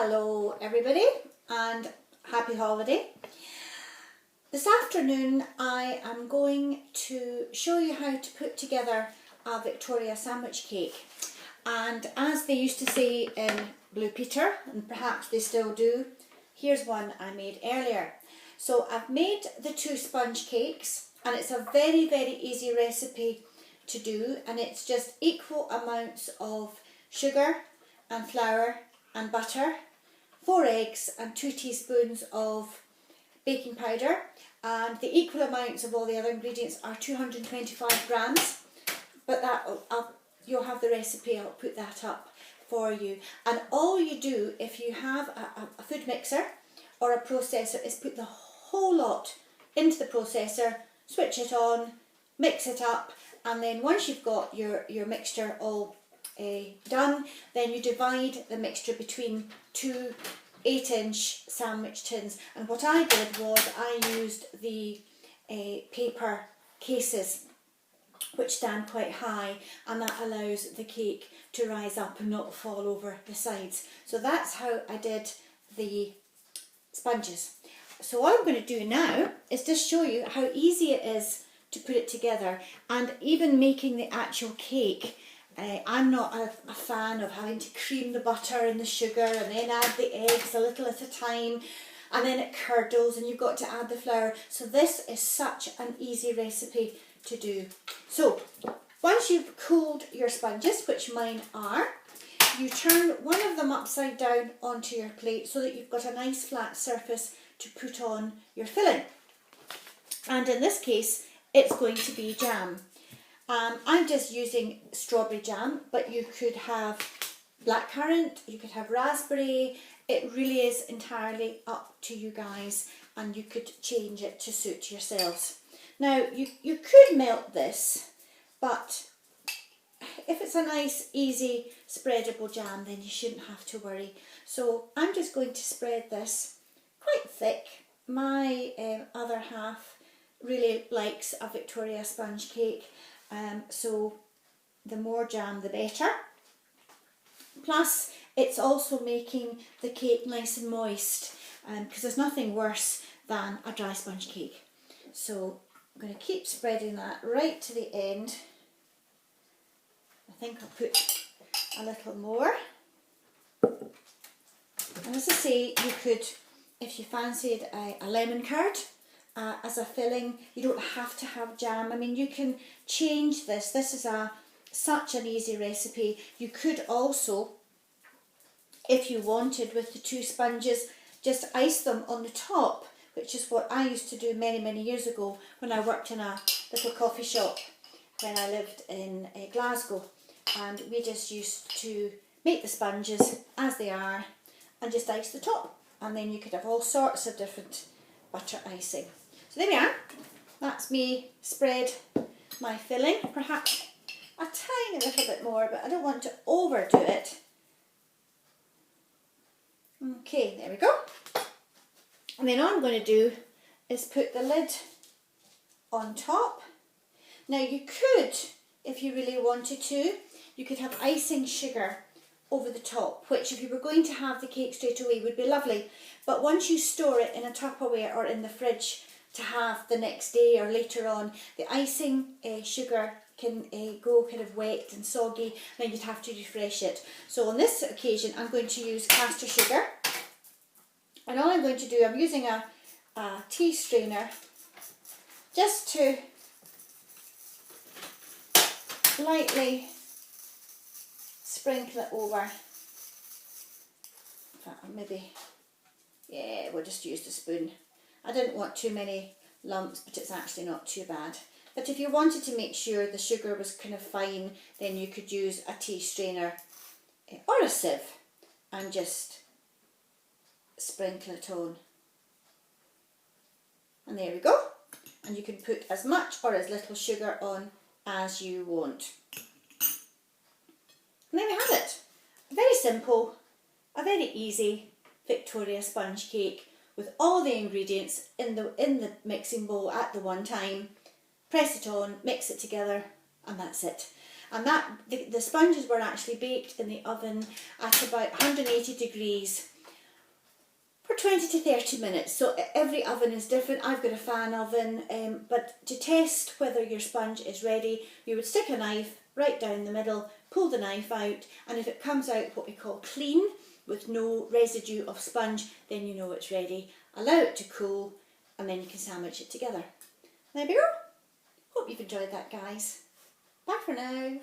Hello everybody and happy holiday. This afternoon I am going to show you how to put together a Victoria sandwich cake, and as they used to say in Blue Peter, and perhaps they still do, here's one I made earlier. So I've made the two sponge cakes and it's a very easy recipe to do, and it's just equal amounts of sugar and flour and butter, 4 eggs and 2 teaspoons of baking powder, and the equal amounts of all the other ingredients are 225 grams, but that you'll have the recipe, I'll put that up for you. And all you do if you have a food mixer or a processor is put the whole lot into the processor, switch it on, mix it up, and then once you've got your mixture all done, then you divide the mixture between two 8-inch sandwich tins. And what I did was I used the paper cases which stand quite high, and that allows the cake to rise up and not fall over the sides. So that's how I did the sponges. So what I'm going to do now is just show you how easy it is to put it together, and even making the actual cake. I'm not a fan of having to cream the butter and the sugar and then add the eggs a little at a time, and then it curdles and you've got to add the flour. So this is such an easy recipe to do. So once you've cooled your sponges, which mine are, you turn one of them upside down onto your plate so that you've got a nice flat surface to put on your filling. And in this case it's going to be jam. I'm just using strawberry jam, but you could have blackcurrant, you could have raspberry. It really is entirely up to you guys, and you could change it to suit yourselves. Now you could melt this, but if it's a nice easy spreadable jam then you shouldn't have to worry. So I'm just going to spread this quite thick. My other half really likes a Victoria sponge cake. So the more jam the better. Plus it's also making the cake nice and moist, because there's nothing worse than a dry sponge cake. So I'm going to keep spreading that right to the end. I think I'll put a little more. And as I say, you could, if you fancied a lemon curd as a filling, you don't have to have jam. I mean, you can change this. This is such an easy recipe. You could also, if you wanted, with the two sponges, just ice them on the top, which is what I used to do many years ago when I worked in a little coffee shop when I lived in Glasgow. And we just used to make the sponges as they are and just ice the top, and then you could have all sorts of different butter icing. So there we are, that's me spread my filling, perhaps a tiny little bit more, but I don't want to overdo it. Okay, there we go. And then all I'm going to do is put the lid on top. Now you could, if you really wanted to, you could have icing sugar over the top, which if you were going to have the cake straight away would be lovely. But once you store it in a Tupperware or in the fridge to have the next day or later on, the icing sugar can go kind of wet and soggy, then you'd have to refresh it. So on this occasion I'm going to use caster sugar, and all I'm going to do, I'm using a tea strainer just to lightly sprinkle it over. In fact, maybe, yeah, we'll just use the spoon. I didn't want too many lumps, but it's actually not too bad. But if you wanted to make sure the sugar was kind of fine, then you could use a tea strainer or a sieve and just sprinkle it on. And there we go. And you can put as much or as little sugar on as you want. And there we have it. Very simple, a very easy Victoria sponge cake with all the ingredients in the mixing bowl at the one time. Press it on, mix it together, and that's it. And the sponges were actually baked in the oven at about 180 degrees for 20 to 30 minutes. So every oven is different. I've got a fan oven, but to test whether your sponge is ready, you would stick a knife right down the middle, pull the knife out, and if it comes out what we call clean, with no residue of sponge, then you know it's ready. Allow it to cool, and then you can sandwich it together. There we go. Hope you've enjoyed that, guys. Bye for now.